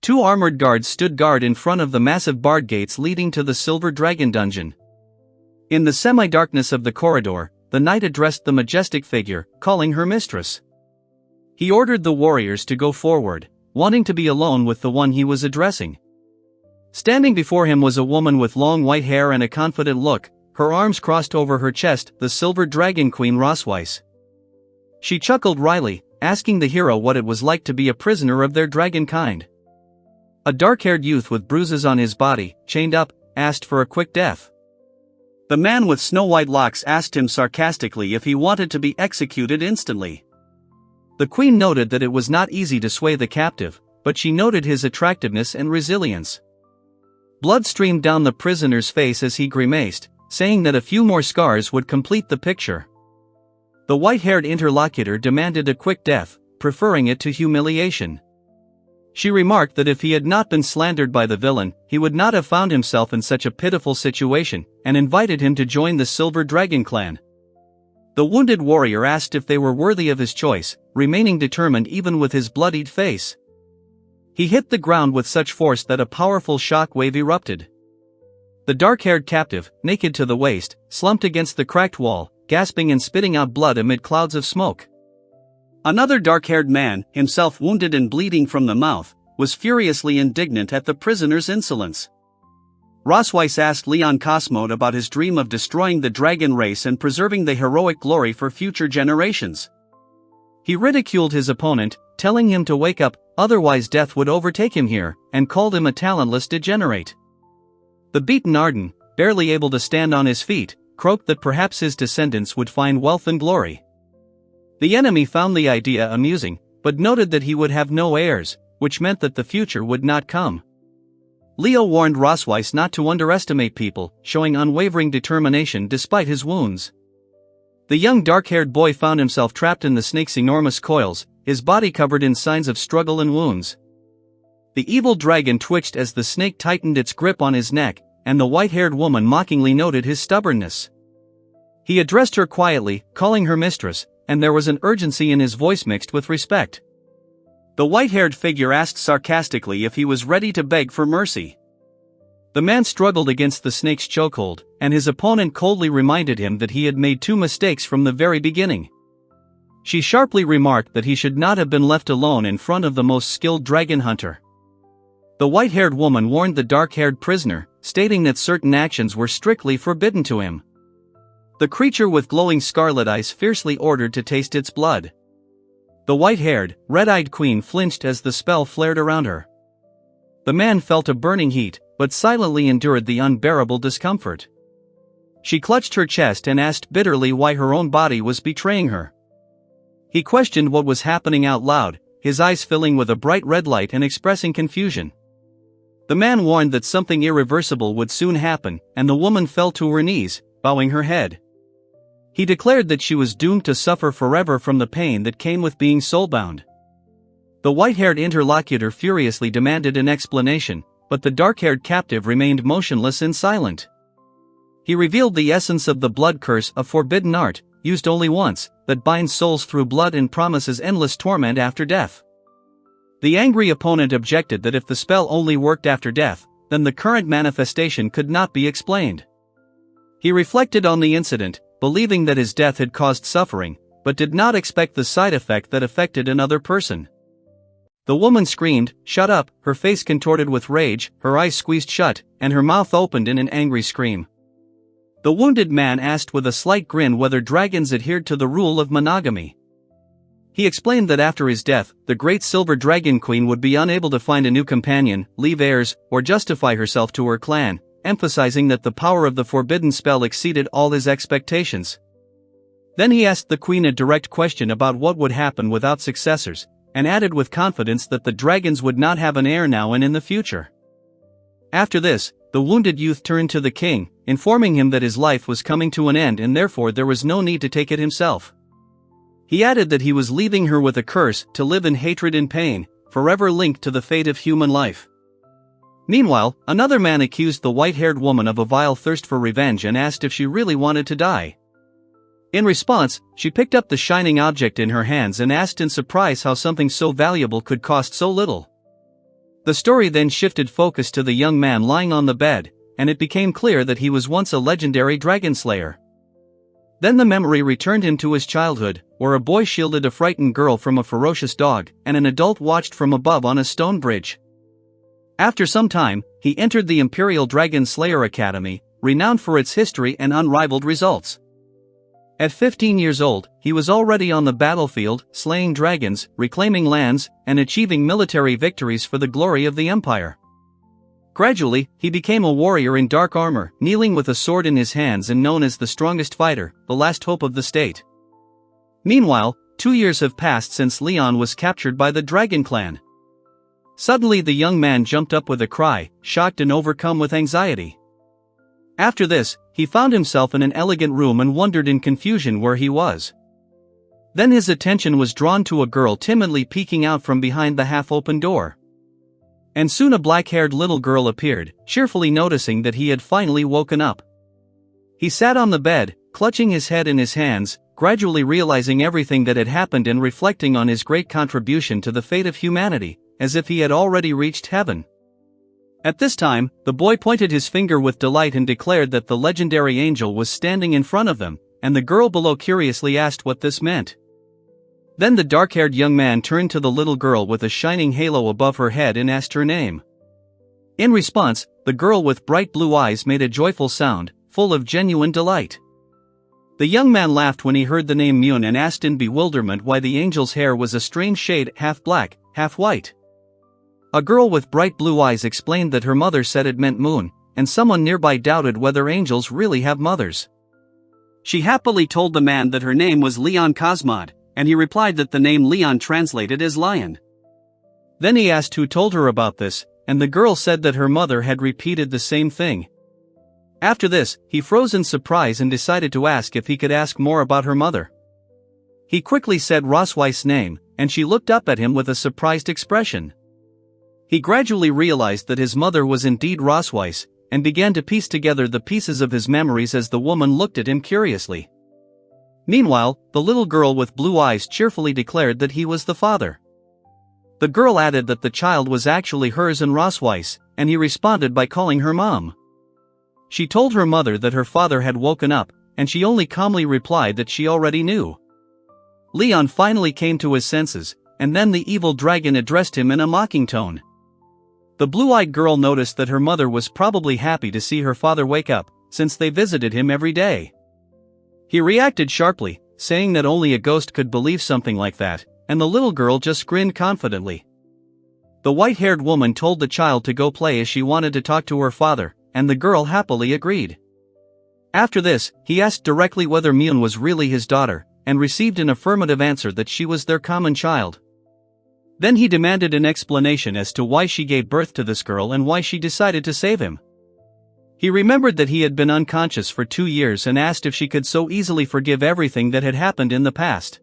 Two armored guards stood guard in front of the massive barred gates leading to the Silver Dragon dungeon. In the semi-darkness of the corridor, the knight addressed the majestic figure, calling her mistress. He ordered the warriors to go forward, wanting to be alone with the one he was addressing. Standing before him was a woman with long white hair and a confident look, her arms crossed over her chest, the Silver Dragon Queen Rosweiss. She chuckled wryly, asking the hero what it was like to be a prisoner of their dragon kind. A dark-haired youth with bruises on his body, chained up, asked for a quick death. The man with snow-white locks asked him sarcastically if he wanted to be executed instantly. The queen noted that it was not easy to sway the captive, but she noted his attractiveness and resilience. Blood streamed down the prisoner's face as he grimaced, saying that a few more scars would complete the picture. The white-haired interlocutor demanded a quick death, preferring it to humiliation. She remarked that if he had not been slandered by the villain, he would not have found himself in such a pitiful situation, and invited him to join the Silver Dragon clan. The wounded warrior asked if they were worthy of his choice, remaining determined even with his bloodied face. He hit the ground with such force that a powerful shock wave erupted. The dark-haired captive, naked to the waist, slumped against the cracked wall, gasping and spitting out blood amid clouds of smoke. Another dark-haired man, himself wounded and bleeding from the mouth, was furiously indignant at the prisoner's insolence. Rosweiss asked Leon Cosmode about his dream of destroying the dragon race and preserving the heroic glory for future generations. He ridiculed his opponent, telling him to wake up, otherwise death would overtake him here, and called him a talentless degenerate. The beaten Arden, barely able to stand on his feet, croaked that perhaps his descendants would find wealth and glory. The enemy found the idea amusing, but noted that he would have no heirs, which meant that the future would not come. Leo warned Rosweiss not to underestimate people, showing unwavering determination despite his wounds. The young dark-haired boy found himself trapped in the snake's enormous coils, his body covered in signs of struggle and wounds. The evil dragon twitched as the snake tightened its grip on his neck, and the white-haired woman mockingly noted his stubbornness. He addressed her quietly, calling her mistress, and there was an urgency in his voice mixed with respect. The white-haired figure asked sarcastically if he was ready to beg for mercy. The man struggled against the snake's chokehold, and his opponent coldly reminded him that he had made two mistakes from the very beginning. She sharply remarked that he should not have been left alone in front of the most skilled dragon hunter. The white-haired woman warned the dark-haired prisoner, stating that certain actions were strictly forbidden to him. The creature with glowing scarlet eyes fiercely ordered to taste its blood. The white-haired, red-eyed queen flinched as the spell flared around her. The man felt a burning heat, but silently endured the unbearable discomfort. She clutched her chest and asked bitterly why her own body was betraying her. He questioned what was happening out loud, his eyes filling with a bright red light and expressing confusion. The man warned that something irreversible would soon happen, and the woman fell to her knees, bowing her head. He declared that she was doomed to suffer forever from the pain that came with being soulbound. The white-haired interlocutor furiously demanded an explanation, but the dark-haired captive remained motionless and silent. He revealed the essence of the blood curse, a forbidden art, used only once, that binds souls through blood and promises endless torment after death. The angry opponent objected that if the spell only worked after death, then the current manifestation could not be explained. He reflected on the incident, believing that his death had caused suffering, but did not expect the side effect that affected another person. The woman screamed, "Shut up," her face contorted with rage, her eyes squeezed shut, and her mouth opened in an angry scream. The wounded man asked with a slight grin whether dragons adhered to the rule of monogamy. He explained that after his death, the great Silver Dragon Queen would be unable to find a new companion, leave heirs, or justify herself to her clan, emphasizing that the power of the forbidden spell exceeded all his expectations. Then he asked the queen a direct question about what would happen without successors, and added with confidence that the dragons would not have an heir now and in the future. After this, the wounded youth turned to the king, informing him that his life was coming to an end and therefore there was no need to take it himself. He added that he was leaving her with a curse to live in hatred and pain, forever linked to the fate of human life. Meanwhile, another man accused the white-haired woman of a vile thirst for revenge and asked if she really wanted to die. In response, she picked up the shining object in her hands and asked in surprise how something so valuable could cost so little. The story then shifted focus to the young man lying on the bed, and it became clear that he was once a legendary dragon slayer. Then the memory returned him to his childhood, where a boy shielded a frightened girl from a ferocious dog, and an adult watched from above on a stone bridge. After some time, he entered the Imperial Dragon Slayer Academy, renowned for its history and unrivaled results. At 15 years old, he was already on the battlefield, slaying dragons, reclaiming lands, and achieving military victories for the glory of the Empire. Gradually, he became a warrior in dark armor, kneeling with a sword in his hands and known as the strongest fighter, the last hope of the state. Meanwhile, 2 years have passed since Leon was captured by the Dragon Clan. Suddenly the young man jumped up with a cry, shocked and overcome with anxiety. After this, he found himself in an elegant room and wondered in confusion where he was. Then his attention was drawn to a girl timidly peeking out from behind the half-open door. And soon a black-haired little girl appeared, cheerfully noticing that he had finally woken up. He sat on the bed, clutching his head in his hands, gradually realizing everything that had happened and reflecting on his great contribution to the fate of humanity, as if he had already reached heaven. At this time, the boy pointed his finger with delight and declared that the legendary angel was standing in front of them, and the girl below curiously asked what this meant. Then the dark-haired young man turned to the little girl with a shining halo above her head and asked her name. In response, the girl with bright blue eyes made a joyful sound, full of genuine delight. The young man laughed when he heard the name Myun and asked in bewilderment why the angel's hair was a strange shade, half black, half white. A girl with bright blue eyes explained that her mother said it meant moon, and someone nearby doubted whether angels really have mothers. She happily told the man that her name was Leon Cosmod, and he replied that the name Leon translated as lion. Then he asked who told her about this, and the girl said that her mother had repeated the same thing. After this, he froze in surprise and decided to ask if he could ask more about her mother. He quickly said Rosweiss' name, and she looked up at him with a surprised expression. He gradually realized that his mother was indeed Rosweiss, and began to piece together the pieces of his memories as the woman looked at him curiously. Meanwhile, the little girl with blue eyes cheerfully declared that he was the father. The girl added that the child was actually hers and Rosweiss, and he responded by calling her mom. She told her mother that her father had woken up, and she only calmly replied that she already knew. Leon finally came to his senses, and then the evil dragon addressed him in a mocking tone. The blue-eyed girl noticed that her mother was probably happy to see her father wake up, since they visited him every day. He reacted sharply, saying that only a ghost could believe something like that, and the little girl just grinned confidently. The white-haired woman told the child to go play as she wanted to talk to her father, and the girl happily agreed. After this, he asked directly whether Myun was really his daughter, and received an affirmative answer that she was their common child. Then he demanded an explanation as to why she gave birth to this girl and why she decided to save him. He remembered that he had been unconscious for 2 years and asked if she could so easily forgive everything that had happened in the past.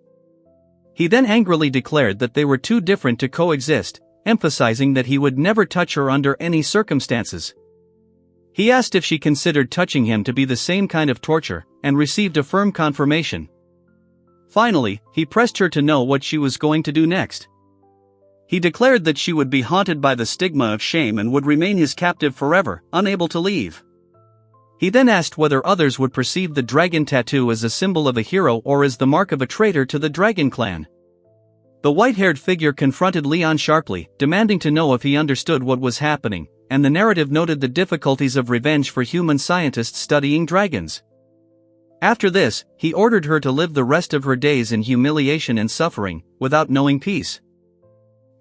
He then angrily declared that they were too different to coexist, emphasizing that he would never touch her under any circumstances. He asked if she considered touching him to be the same kind of torture, and received a firm confirmation. Finally, he pressed her to know what she was going to do next. He declared that she would be haunted by the stigma of shame and would remain his captive forever, unable to leave. He then asked whether others would perceive the dragon tattoo as a symbol of a hero or as the mark of a traitor to the Dragon Clan. The white-haired figure confronted Leon sharply, demanding to know if he understood what was happening, and the narrative noted the difficulties of revenge for human scientists studying dragons. After this, he ordered her to live the rest of her days in humiliation and suffering, without knowing peace.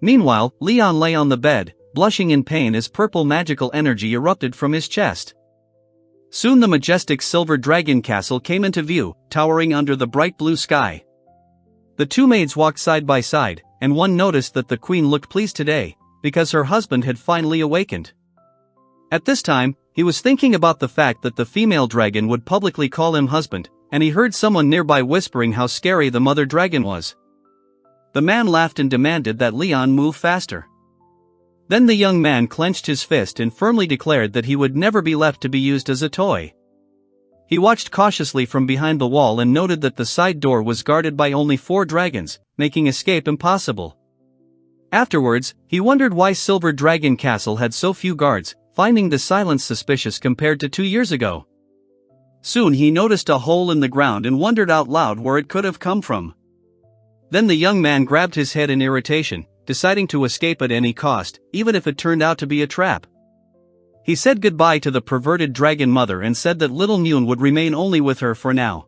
Meanwhile, Leon lay on the bed, blushing in pain as purple magical energy erupted from his chest. Soon the majestic silver dragon castle came into view, towering under the bright blue sky. The two maids walked side by side, and one noticed that the queen looked pleased today, because her husband had finally awakened. At this time, he was thinking about the fact that the female dragon would publicly call him husband, and he heard someone nearby whispering how scary the mother dragon was. The man laughed and demanded that Leon move faster. Then the young man clenched his fist and firmly declared that he would never be left to be used as a toy. He watched cautiously from behind the wall and noted that the side door was guarded by only 4 dragons, making escape impossible. Afterwards, he wondered why Silver Dragon Castle had so few guards, finding the silence suspicious compared to 2 years ago. Soon he noticed a hole in the ground and wondered out loud where it could have come from. Then the young man grabbed his head in irritation, deciding to escape at any cost, even if it turned out to be a trap. He said goodbye to the perverted dragon mother and said that little Nyun would remain only with her for now.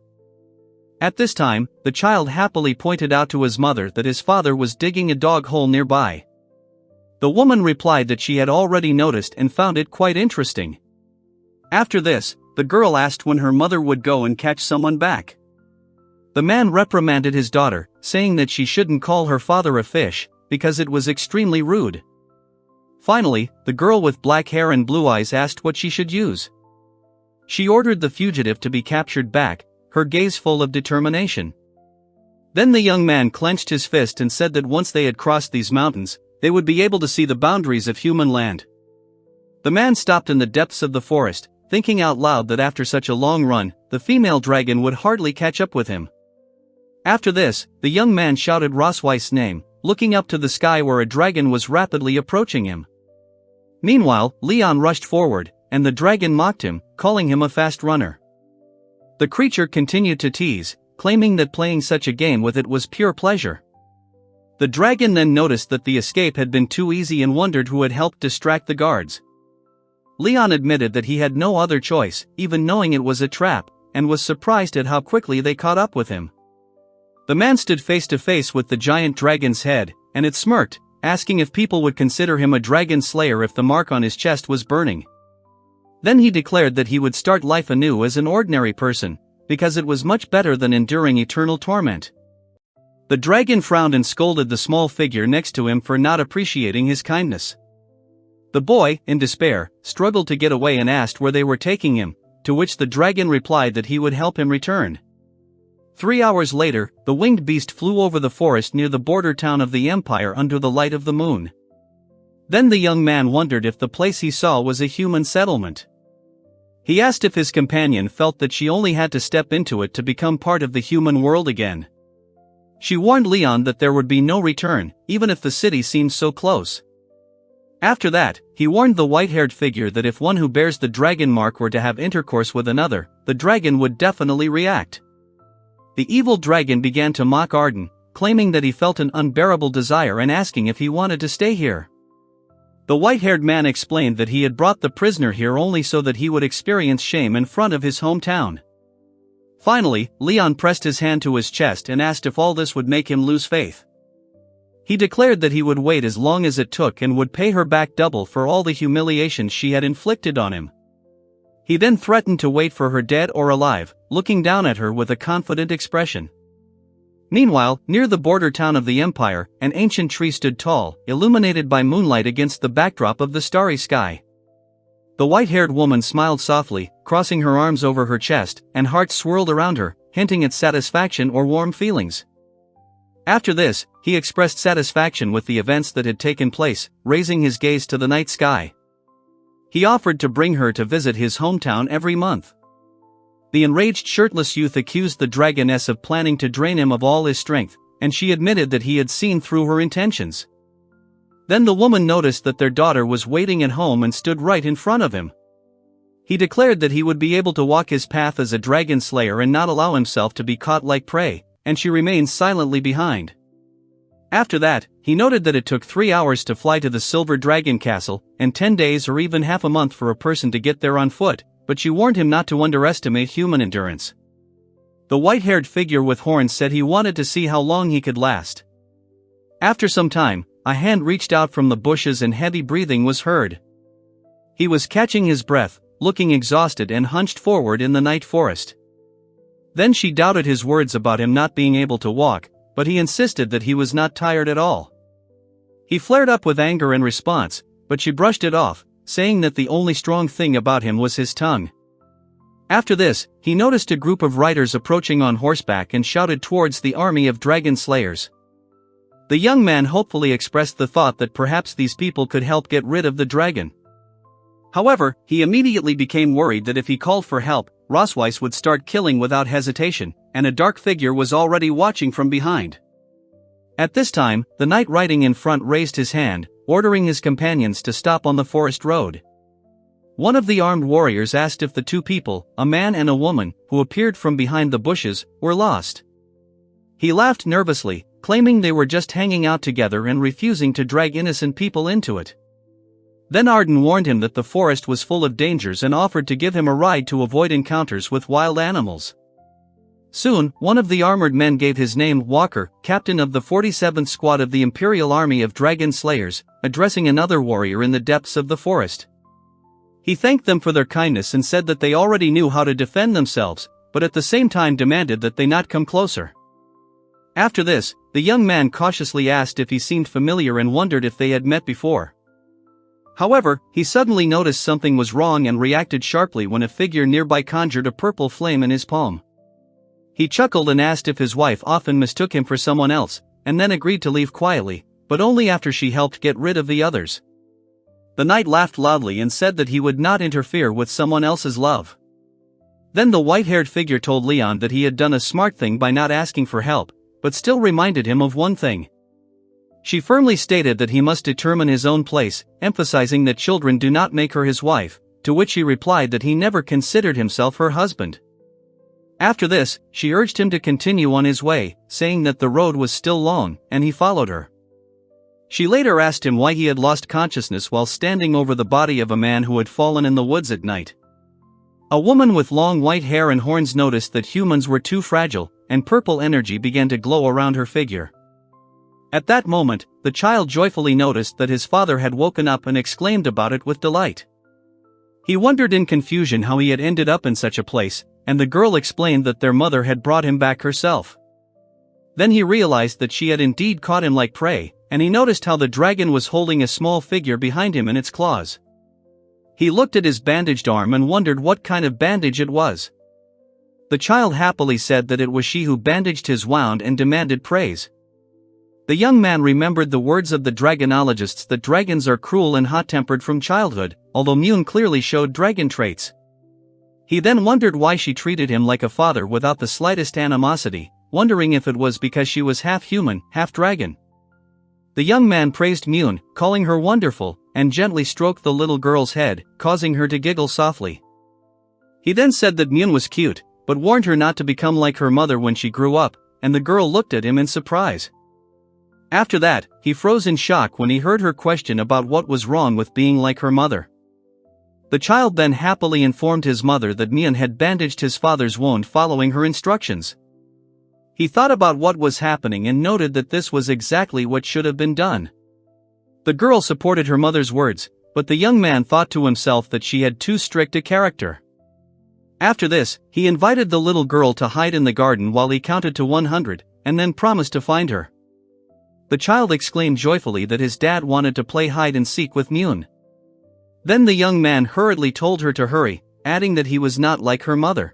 At this time, the child happily pointed out to his mother that his father was digging a dog hole nearby. The woman replied that she had already noticed and found it quite interesting. After this, the girl asked when her mother would go and catch someone back. The man reprimanded his daughter, saying that she shouldn't call her father a fish, because it was extremely rude. Finally, the girl with black hair and blue eyes asked what she should use. She ordered the fugitive to be captured back, her gaze full of determination. Then the young man clenched his fist and said that once they had crossed these mountains, they would be able to see the boundaries of human land. The man stopped in the depths of the forest, thinking out loud that after such a long run, the female dragon would hardly catch up with him. After this, the young man shouted Rosweiss's name, looking up to the sky where a dragon was rapidly approaching him. Meanwhile, Leon rushed forward, and the dragon mocked him, calling him a fast runner. The creature continued to tease, claiming that playing such a game with it was pure pleasure. The dragon then noticed that the escape had been too easy and wondered who had helped distract the guards. Leon admitted that he had no other choice, even knowing it was a trap, and was surprised at how quickly they caught up with him. The man stood face to face with the giant dragon's head, and it smirked, asking if people would consider him a dragon slayer if the mark on his chest was burning. Then he declared that he would start life anew as an ordinary person, because it was much better than enduring eternal torment. The dragon frowned and scolded the small figure next to him for not appreciating his kindness. The boy, in despair, struggled to get away and asked where they were taking him, to which the dragon replied that he would help him return. 3 hours later, the winged beast flew over the forest near the border town of the empire under the light of the moon. Then the young man wondered if the place he saw was a human settlement. He asked if his companion felt that she only had to step into it to become part of the human world again. She warned Leon that there would be no return, even if the city seemed so close. After that, he warned the white-haired figure that if one who bears the dragon mark were to have intercourse with another, the dragon would definitely react. The evil dragon began to mock Arden, claiming that he felt an unbearable desire and asking if he wanted to stay here. The white-haired man explained that he had brought the prisoner here only so that he would experience shame in front of his hometown. Finally, Leon pressed his hand to his chest and asked if all this would make him lose faith. He declared that he would wait as long as it took and would pay her back double for all the humiliations she had inflicted on him. He then threatened to wait for her dead or alive, looking down at her with a confident expression. Meanwhile, near the border town of the empire, an ancient tree stood tall, illuminated by moonlight against the backdrop of the starry sky. The white-haired woman smiled softly, crossing her arms over her chest, and hearts swirled around her, hinting at satisfaction or warm feelings. After this, he expressed satisfaction with the events that had taken place, raising his gaze to the night sky. He offered to bring her to visit his hometown every month. The enraged shirtless youth accused the dragoness of planning to drain him of all his strength, and she admitted that he had seen through her intentions. Then the woman noticed that their daughter was waiting at home and stood right in front of him. He declared that he would be able to walk his path as a dragon slayer and not allow himself to be caught like prey, and she remained silently behind. After that, he noted that it took 3 hours to fly to the Silver Dragon Castle, and 10 days or even half a month for a person to get there on foot, but she warned him not to underestimate human endurance. The white-haired figure with horns said he wanted to see how long he could last. After some time, a hand reached out from the bushes and heavy breathing was heard. He was catching his breath, looking exhausted and hunched forward in the night forest. Then she doubted his words about him not being able to walk, but he insisted that he was not tired at all. He flared up with anger in response, but she brushed it off, saying that the only strong thing about him was his tongue. After this, he noticed a group of riders approaching on horseback and shouted towards the army of dragon slayers. The young man hopefully expressed the thought that perhaps these people could help get rid of the dragon. However, he immediately became worried that if he called for help, Rosweiss would start killing without hesitation, and a dark figure was already watching from behind. At this time, the knight riding in front raised his hand, ordering his companions to stop on the forest road. One of the armed warriors asked if the two people, a man and a woman, who appeared from behind the bushes, were lost. He laughed nervously, claiming they were just hanging out together and refusing to drag innocent people into it. Then Arden warned him that the forest was full of dangers and offered to give him a ride to avoid encounters with wild animals. Soon, one of the armored men gave his name Walker, captain of the 47th Squad of the Imperial Army of Dragon Slayers, addressing another warrior in the depths of the forest. He thanked them for their kindness and said that they already knew how to defend themselves, but at the same time demanded that they not come closer. After this, the young man cautiously asked if he seemed familiar and wondered if they had met before. However, he suddenly noticed something was wrong and reacted sharply when a figure nearby conjured a purple flame in his palm. He chuckled and asked if his wife often mistook him for someone else, and then agreed to leave quietly, but only after she helped get rid of the others. The knight laughed loudly and said that he would not interfere with someone else's love. Then the white-haired figure told Leon that he had done a smart thing by not asking for help, but still reminded him of one thing. She firmly stated that he must determine his own place, emphasizing that children do not make her his wife, to which he replied that he never considered himself her husband. After this, she urged him to continue on his way, saying that the road was still long, and he followed her. She later asked him why he had lost consciousness while standing over the body of a man who had fallen in the woods at night. A woman with long white hair and horns noticed that humans were too fragile, and purple energy began to glow around her figure. At that moment, the child joyfully noticed that his father had woken up and exclaimed about it with delight. He wondered in confusion how he had ended up in such a place, and the girl explained that their mother had brought him back herself. Then he realized that she had indeed caught him like prey, and he noticed how the dragon was holding a small figure behind him in its claws. He looked at his bandaged arm and wondered what kind of bandage it was. The child happily said that it was she who bandaged his wound and demanded praise. The young man remembered the words of the dragonologists that dragons are cruel and hot-tempered from childhood, although Mune clearly showed dragon traits. He then wondered why she treated him like a father without the slightest animosity, wondering if it was because she was half human, half dragon. The young man praised Mune, calling her wonderful, and gently stroked the little girl's head, causing her to giggle softly. He then said that Mune was cute, but warned her not to become like her mother when she grew up, and the girl looked at him in surprise. After that, he froze in shock when he heard her question about what was wrong with being like her mother. The child then happily informed his mother that Mune had bandaged his father's wound following her instructions. He thought about what was happening and noted that this was exactly what should have been done. The girl supported her mother's words, but the young man thought to himself that she had too strict a character. After this, he invited the little girl to hide in the garden while he counted to 100, and then promised to find her. The child exclaimed joyfully that his dad wanted to play hide and seek with Mune. Then the young man hurriedly told her to hurry, adding that he was not like her mother.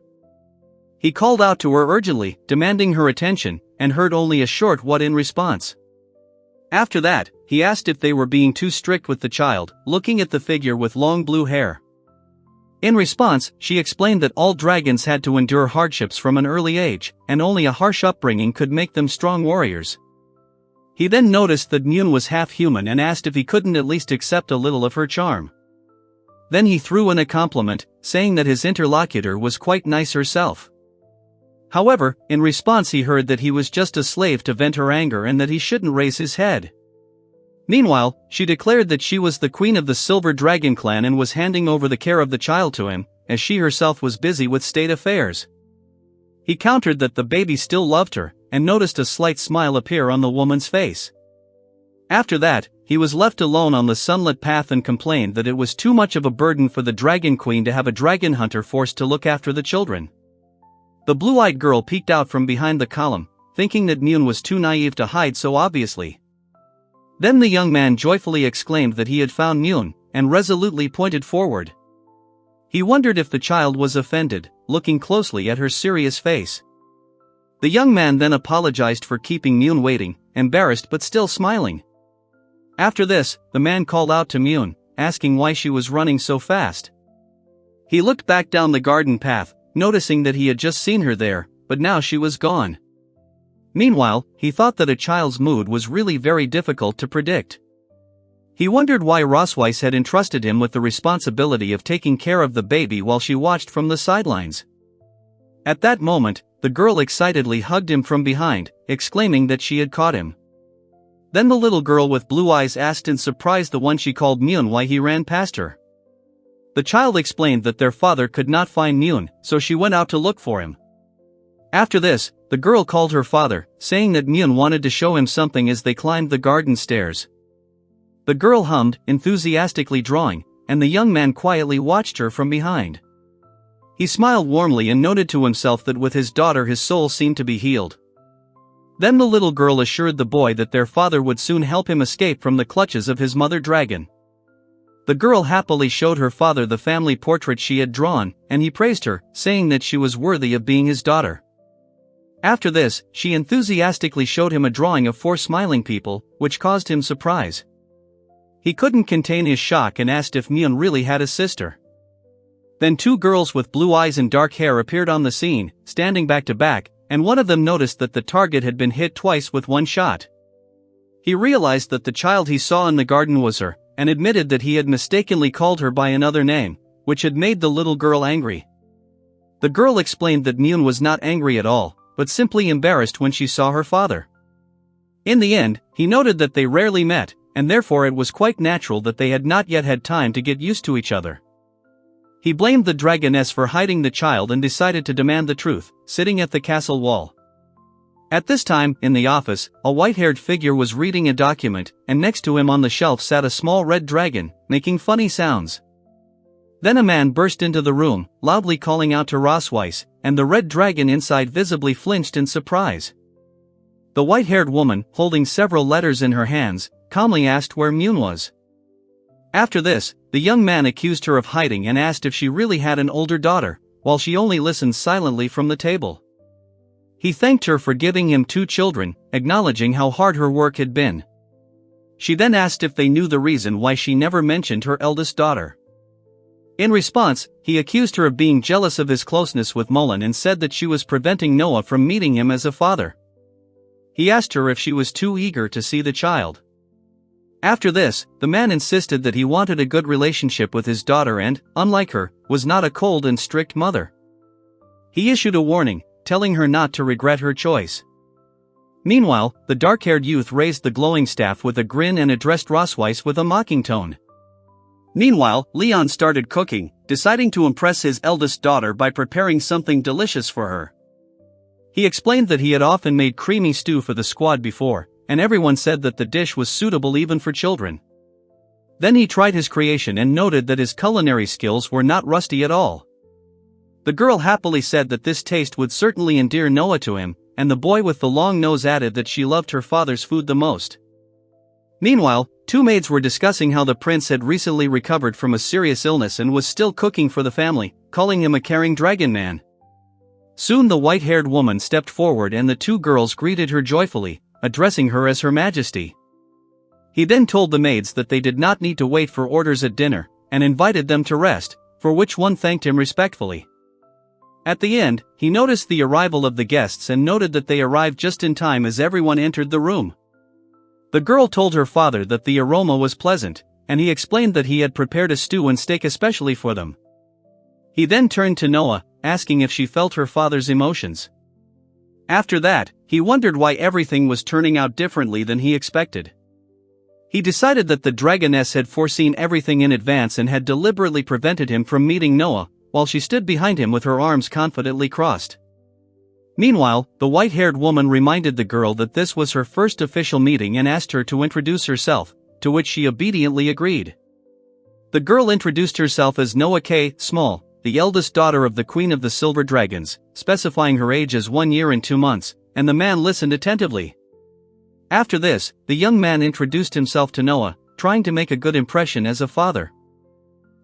He called out to her urgently, demanding her attention, and heard only a short "what" in response. After that, he asked if they were being too strict with the child, looking at the figure with long blue hair. In response, she explained that all dragons had to endure hardships from an early age, and only a harsh upbringing could make them strong warriors. He then noticed that Mune was half human and asked if he couldn't at least accept a little of her charm. Then he threw in a compliment, saying that his interlocutor was quite nice herself. However, in response he heard that he was just a slave to vent her anger and that he shouldn't raise his head. Meanwhile, she declared that she was the queen of the Silver Dragon clan and was handing over the care of the child to him, as she herself was busy with state affairs. He countered that the baby still loved her, and noticed a slight smile appear on the woman's face. After that, he was left alone on the sunlit path and complained that it was too much of a burden for the dragon queen to have a dragon hunter forced to look after the children. The blue-eyed girl peeked out from behind the column, thinking that Mune was too naive to hide so obviously. Then the young man joyfully exclaimed that he had found Mune, and resolutely pointed forward. He wondered if the child was offended, looking closely at her serious face. The young man then apologized for keeping Mune waiting, embarrassed but still smiling. After this, the man called out to Mune, asking why she was running so fast. He looked back down the garden path, noticing that he had just seen her there, but now she was gone. Meanwhile, he thought that a child's mood was really very difficult to predict. He wondered why Rosweiss had entrusted him with the responsibility of taking care of the baby while she watched from the sidelines. At that moment, the girl excitedly hugged him from behind, exclaiming that she had caught him. Then the little girl with blue eyes asked in surprise the one she called Myun why he ran past her. The child explained that their father could not find Myun, so she went out to look for him. After this, the girl called her father, saying that Myun wanted to show him something as they climbed the garden stairs. The girl hummed, enthusiastically drawing, and the young man quietly watched her from behind. He smiled warmly and noted to himself that with his daughter his soul seemed to be healed. Then the little girl assured the boy that their father would soon help him escape from the clutches of his mother dragon. The girl happily showed her father the family portrait she had drawn, and he praised her, saying that she was worthy of being his daughter. After this, she enthusiastically showed him a drawing of 4 smiling people, which caused him surprise. He couldn't contain his shock and asked if Myun really had a sister. Then 2 girls with blue eyes and dark hair appeared on the scene, standing back to back, and one of them noticed that the target had been hit twice with one shot. He realized that the child he saw in the garden was her, and admitted that he had mistakenly called her by another name, which had made the little girl angry. The girl explained that Myun was not angry at all, but simply embarrassed when she saw her father. In the end, he noted that they rarely met, and therefore it was quite natural that they had not yet had time to get used to each other. He blamed the dragoness for hiding the child and decided to demand the truth, sitting at the castle wall. At this time, in the office, a white-haired figure was reading a document, and next to him on the shelf sat a small red dragon, making funny sounds. Then a man burst into the room, loudly calling out to Rosweiss, and the red dragon inside visibly flinched in surprise. The white-haired woman, holding several letters in her hands, calmly asked where Myun was. After this, the young man accused her of hiding and asked if she really had an older daughter, while she only listened silently from the table. He thanked her for giving him 2 children, acknowledging how hard her work had been. She then asked if they knew the reason why she never mentioned her eldest daughter. In response, he accused her of being jealous of his closeness with Mullen and said that she was preventing Noah from meeting him as a father. He asked her if she was too eager to see the child. After this, the man insisted that he wanted a good relationship with his daughter and, unlike her, was not a cold and strict mother. He issued a warning, telling her not to regret her choice. Meanwhile, the dark-haired youth raised the glowing staff with a grin and addressed Rosweiss with a mocking tone. Meanwhile, Leon started cooking, deciding to impress his eldest daughter by preparing something delicious for her. He explained that he had often made creamy stew for the squad before, and everyone said that the dish was suitable even for children. Then he tried his creation and noted that his culinary skills were not rusty at all. The girl happily said that this taste would certainly endear Noah to him, and the boy with the long nose added that she loved her father's food the most. Meanwhile, 2 maids were discussing how the prince had recently recovered from a serious illness and was still cooking for the family, calling him a caring dragon man. Soon the white-haired woman stepped forward and the 2 girls greeted her joyfully, addressing her as Her Majesty. He then told the maids that they did not need to wait for orders at dinner, and invited them to rest, for which one thanked him respectfully. At the end, he noticed the arrival of the guests and noted that they arrived just in time as everyone entered the room. The girl told her father that the aroma was pleasant, and he explained that he had prepared a stew and steak especially for them. He then turned to Noah, asking if she felt her father's emotions. After that, he wondered why everything was turning out differently than he expected. He decided that the dragoness had foreseen everything in advance and had deliberately prevented him from meeting Noah, while she stood behind him with her arms confidently crossed. Meanwhile, the white-haired woman reminded the girl that this was her first official meeting and asked her to introduce herself, to which she obediently agreed. The girl introduced herself as Noah K. Small, the eldest daughter of the Queen of the Silver Dragons, specifying her age as 1 year and 2 months, and the man listened attentively. After this, the young man introduced himself to Noah, trying to make a good impression as a father.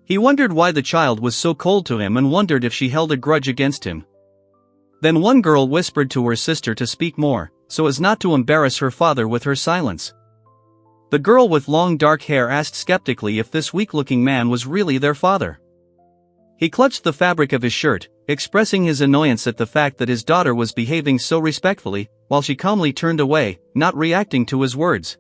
He wondered why the child was so cold to him and wondered if she held a grudge against him. Then one girl whispered to her sister to speak more, so as not to embarrass her father with her silence. The girl with long dark hair asked skeptically if this weak-looking man was really their father. He clutched the fabric of his shirt, expressing his annoyance at the fact that his daughter was behaving so respectfully, while she calmly turned away, not reacting to his words.